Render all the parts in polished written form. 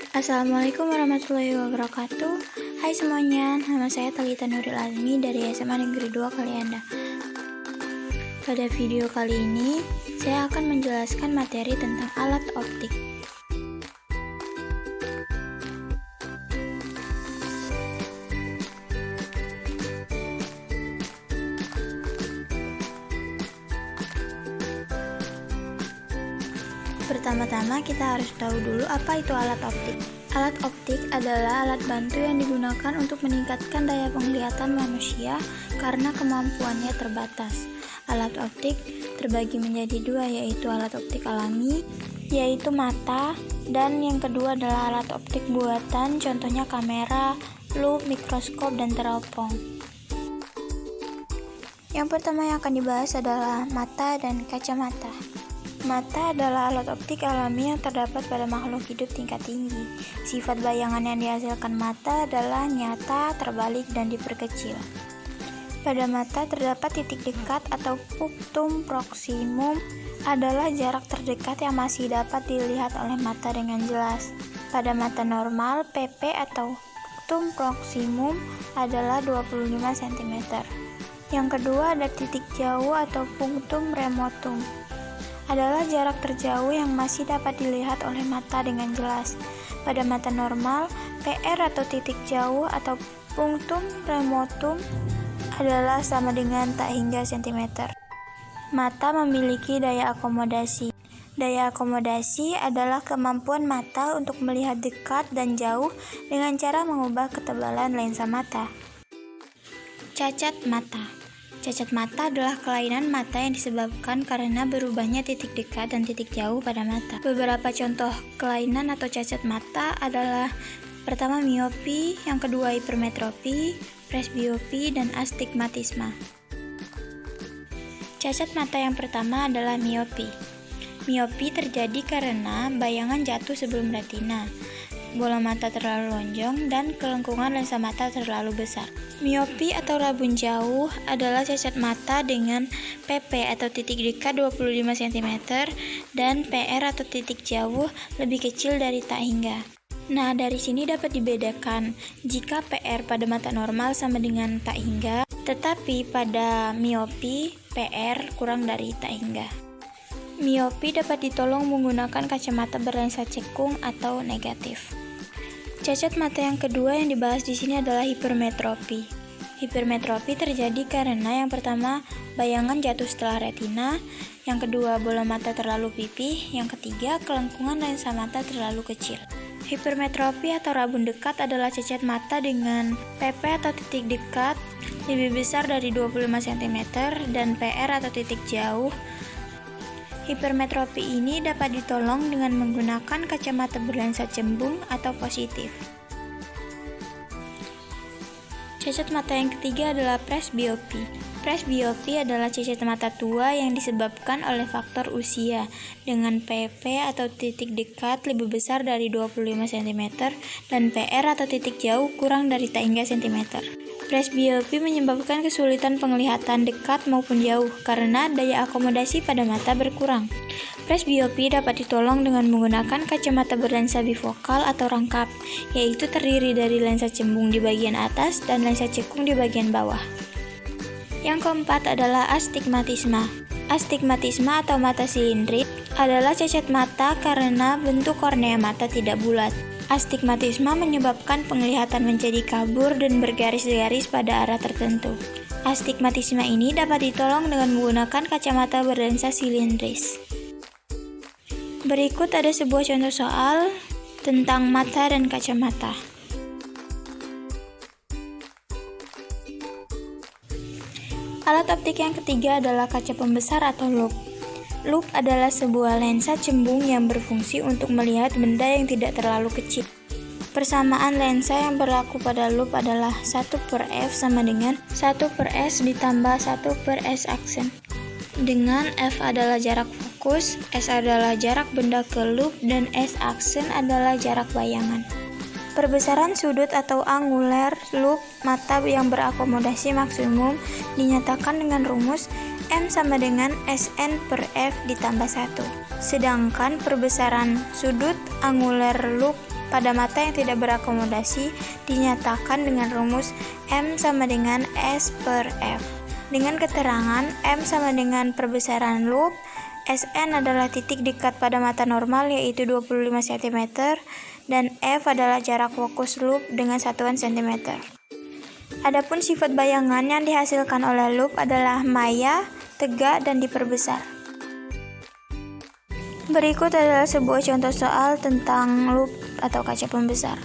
Assalamualaikum warahmatullahi wabarakatuh. Hai semuanya, nama saya Thalita Nuril Azmi dari SMA Negeri 2 Kalianda. Pada video kali ini, saya akan menjelaskan materi tentang alat optik. Pertama-tama kita harus tahu dulu apa itu alat optik. Alat optik adalah alat bantu yang digunakan untuk meningkatkan daya penglihatan manusia karena kemampuannya terbatas. Alat optik terbagi menjadi dua, yaitu alat optik alami, yaitu mata, dan yang kedua adalah alat optik buatan, contohnya kamera, lup, mikroskop, dan teropong. Yang pertama yang akan dibahas adalah mata dan kacamata. Mata adalah alat optik alami yang terdapat pada makhluk hidup tingkat tinggi. Sifat bayangan yang dihasilkan mata adalah nyata, terbalik, dan diperkecil. Pada mata terdapat titik dekat atau punctum proximum adalah jarak terdekat yang masih dapat dilihat oleh mata dengan jelas. Pada mata normal, PP atau punctum proximum adalah 25 cm. Yang kedua ada titik jauh atau punctum remotum. Adalah jarak terjauh yang masih dapat dilihat oleh mata dengan jelas. Pada mata normal, PR atau titik jauh atau punctum remotum adalah sama dengan tak hingga cm. Mata memiliki daya akomodasi. Daya akomodasi adalah kemampuan mata untuk melihat dekat dan jauh dengan cara mengubah ketebalan lensa mata. Cacat mata. Cacat mata adalah kelainan mata yang disebabkan karena berubahnya titik dekat dan titik jauh pada mata. Beberapa contoh kelainan atau cacat mata adalah pertama miopi, yang kedua hipermetropi, presbiopi, dan astigmatisme. Cacat mata yang pertama adalah miopi. Miopi terjadi karena bayangan jatuh sebelum retina, bola mata terlalu lonjong, dan kelengkungan lensa mata terlalu besar. Miopi atau rabun jauh adalah cacat mata dengan PP atau titik dekat 25 cm dan PR atau titik jauh lebih kecil dari tak hingga. Nah, dari sini dapat dibedakan jika PR pada mata normal sama dengan tak hingga, tetapi pada miopi PR kurang dari tak hingga. Miopi dapat ditolong menggunakan kacamata berlensa cekung atau negatif. Cacat mata yang kedua yang dibahas di sini adalah hipermetropi. Hipermetropi terjadi karena yang pertama bayangan jatuh setelah retina, yang kedua bola mata terlalu pipih, yang ketiga kelengkungan lensa mata terlalu kecil. Hipermetropi atau rabun dekat adalah cacat mata dengan PP atau titik dekat lebih besar dari 25 cm dan PR atau titik jauh. Hipermetropi ini dapat ditolong dengan menggunakan kacamata berlensa cembung atau positif. Cacat mata yang ketiga adalah presbiopi. Presbiopi adalah cacat mata tua yang disebabkan oleh faktor usia dengan PP atau titik dekat lebih besar dari 25 cm dan PR atau titik jauh kurang dari tak hingga cm. Presbiopi menyebabkan kesulitan penglihatan dekat maupun jauh karena daya akomodasi pada mata berkurang. Presbiopi dapat ditolong dengan menggunakan kacamata berlensa bifokal atau rangkap, yaitu terdiri dari lensa cembung di bagian atas dan lensa cekung di bagian bawah. Yang keempat adalah astigmatisme. Astigmatisme atau mata silindrik adalah cacat mata karena bentuk kornea mata tidak bulat. Astigmatisme menyebabkan penglihatan menjadi kabur dan bergaris-garis pada arah tertentu. Astigmatisme ini dapat ditolong dengan menggunakan kacamata berlensa silindris. Berikut ada sebuah contoh soal tentang mata dan kacamata. Alat optik yang ketiga adalah kaca pembesar atau lup. Lup adalah sebuah lensa cembung yang berfungsi untuk melihat benda yang tidak terlalu kecil. Persamaan lensa yang berlaku pada lup adalah 1/f sama dengan 1/s ditambah 1/s aksen. Dengan f adalah jarak fokus, s adalah jarak benda ke lup, dan s aksen adalah jarak bayangan. Perbesaran sudut atau anguler lup mata yang berakomodasi maksimum dinyatakan dengan rumus M sama dengan Sn per F ditambah 1. Sedangkan perbesaran sudut anguler lup pada mata yang tidak berakomodasi dinyatakan dengan rumus M sama dengan S per F. Dengan keterangan M sama dengan perbesaran loop, Sn adalah titik dekat pada mata normal yaitu 25 cm, dan F adalah jarak fokus loop dengan satuan cm. Adapun sifat bayangan yang dihasilkan oleh loop adalah maya, tegak, dan diperbesar. Berikut adalah sebuah contoh soal tentang loop atau kaca pembesar.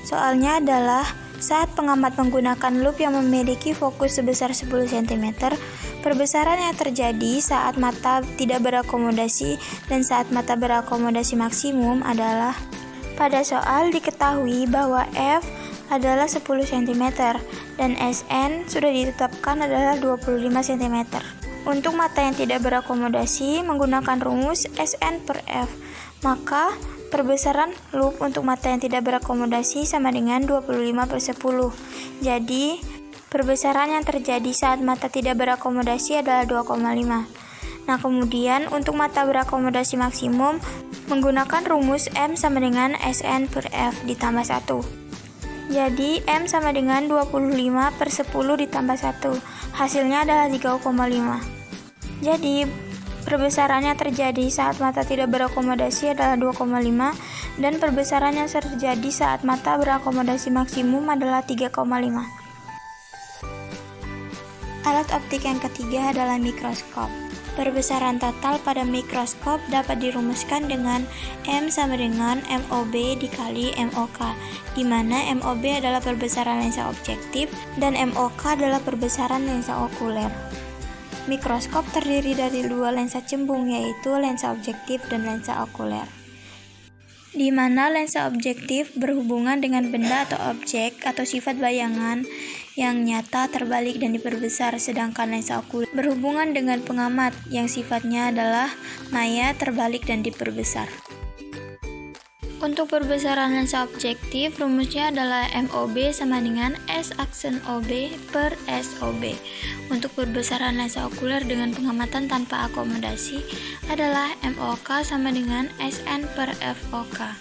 Soalnya adalah saat pengamat menggunakan loop yang memiliki fokus sebesar 10 cm, perbesaran yang terjadi saat mata tidak berakomodasi dan saat mata berakomodasi maksimum adalah, pada soal diketahui bahwa F adalah 10 cm dan Sn sudah ditetapkan adalah 25 cm. Untuk mata yang tidak berakomodasi menggunakan rumus Sn per F, maka perbesaran loop untuk mata yang tidak berakomodasi sama dengan 25 per 10. Jadi, perbesaran yang terjadi saat mata tidak berakomodasi adalah 2,5. Nah, kemudian untuk mata berakomodasi maksimum menggunakan rumus M sama dengan Sn per F ditambah 1. Jadi, M sama dengan 25 per 10 ditambah 1. Hasilnya adalah 3,5. Jadi, perbesaran yang terjadi saat mata tidak berakomodasi adalah 2,5 dan perbesaran yang terjadi saat mata berakomodasi maksimum adalah 3,5. Alat optik yang ketiga adalah mikroskop. Perbesaran total pada mikroskop dapat dirumuskan dengan M sama dengan MOB dikali MOK, di mana MOB adalah perbesaran lensa objektif dan MOK adalah perbesaran lensa okuler. Mikroskop terdiri dari dua lensa cembung, yaitu lensa objektif dan lensa okuler, di mana lensa objektif berhubungan dengan benda atau objek atau sifat bayangan yang nyata terbalik dan diperbesar, sedangkan lensa okuler berhubungan dengan pengamat yang sifatnya adalah maya, terbalik, dan diperbesar. Untuk perbesaran lensa objektif, rumusnya adalah MOB sama dengan S aksen OB per SOB. Untuk perbesaran lensa okuler dengan pengamatan tanpa akomodasi adalah MOK sama dengan SN per FOK.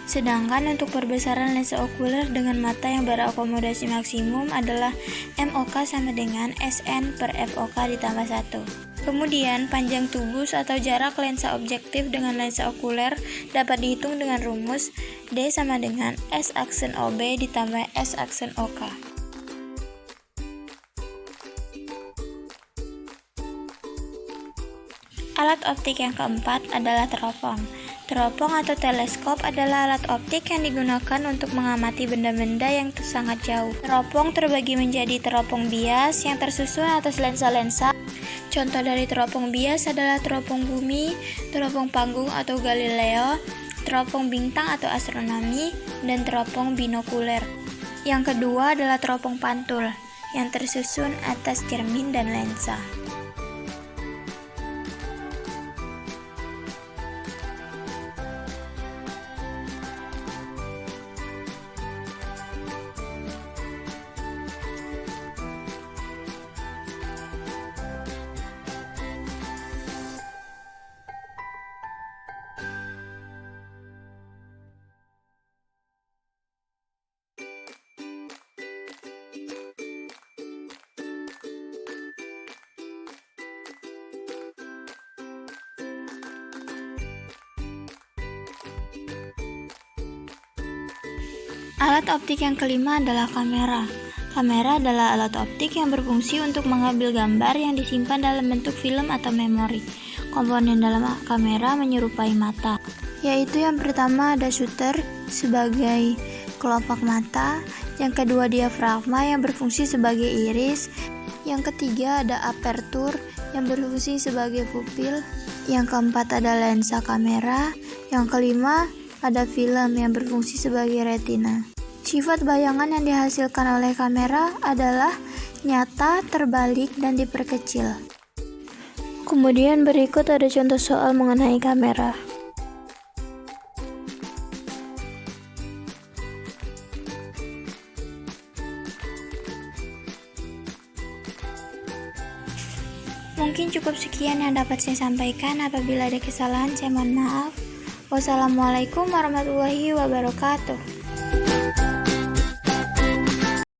Sedangkan untuk perbesaran lensa okuler dengan mata yang berakomodasi maksimum adalah MOK sama dengan SN per FOK ditambah 1. Kemudian, panjang tubus atau jarak lensa objektif dengan lensa okuler dapat dihitung dengan rumus D sama dengan S aksen OB ditambah S aksen OK. Alat optik yang keempat adalah teropong. Teropong atau teleskop adalah alat optik yang digunakan untuk mengamati benda-benda yang sangat jauh. Teropong terbagi menjadi teropong bias yang tersusun atas lensa-lensa. Contoh dari teropong bias adalah teropong bumi, teropong panggung atau Galileo, teropong bintang atau astronomi, dan teropong binokuler. Yang kedua adalah teropong pantul, yang tersusun atas cermin dan lensa. Alat optik yang kelima adalah kamera. Kamera adalah alat optik yang berfungsi untuk mengambil gambar yang disimpan dalam bentuk film atau memori. Komponen dalam kamera menyerupai mata, yaitu yang pertama ada shutter sebagai kelopak mata, yang kedua diafragma yang berfungsi sebagai iris, yang ketiga ada apertur yang berfungsi sebagai pupil, yang keempat ada lensa kamera, yang kelima ada film yang berfungsi sebagai retina. Sifat bayangan yang dihasilkan oleh kamera adalah nyata, terbalik, dan diperkecil. Kemudian berikut ada contoh soal mengenai kamera. Mungkin cukup sekian yang dapat saya sampaikan. Apabila ada kesalahan, saya mohon maaf. Wassalamualaikum warahmatullahi wabarakatuh.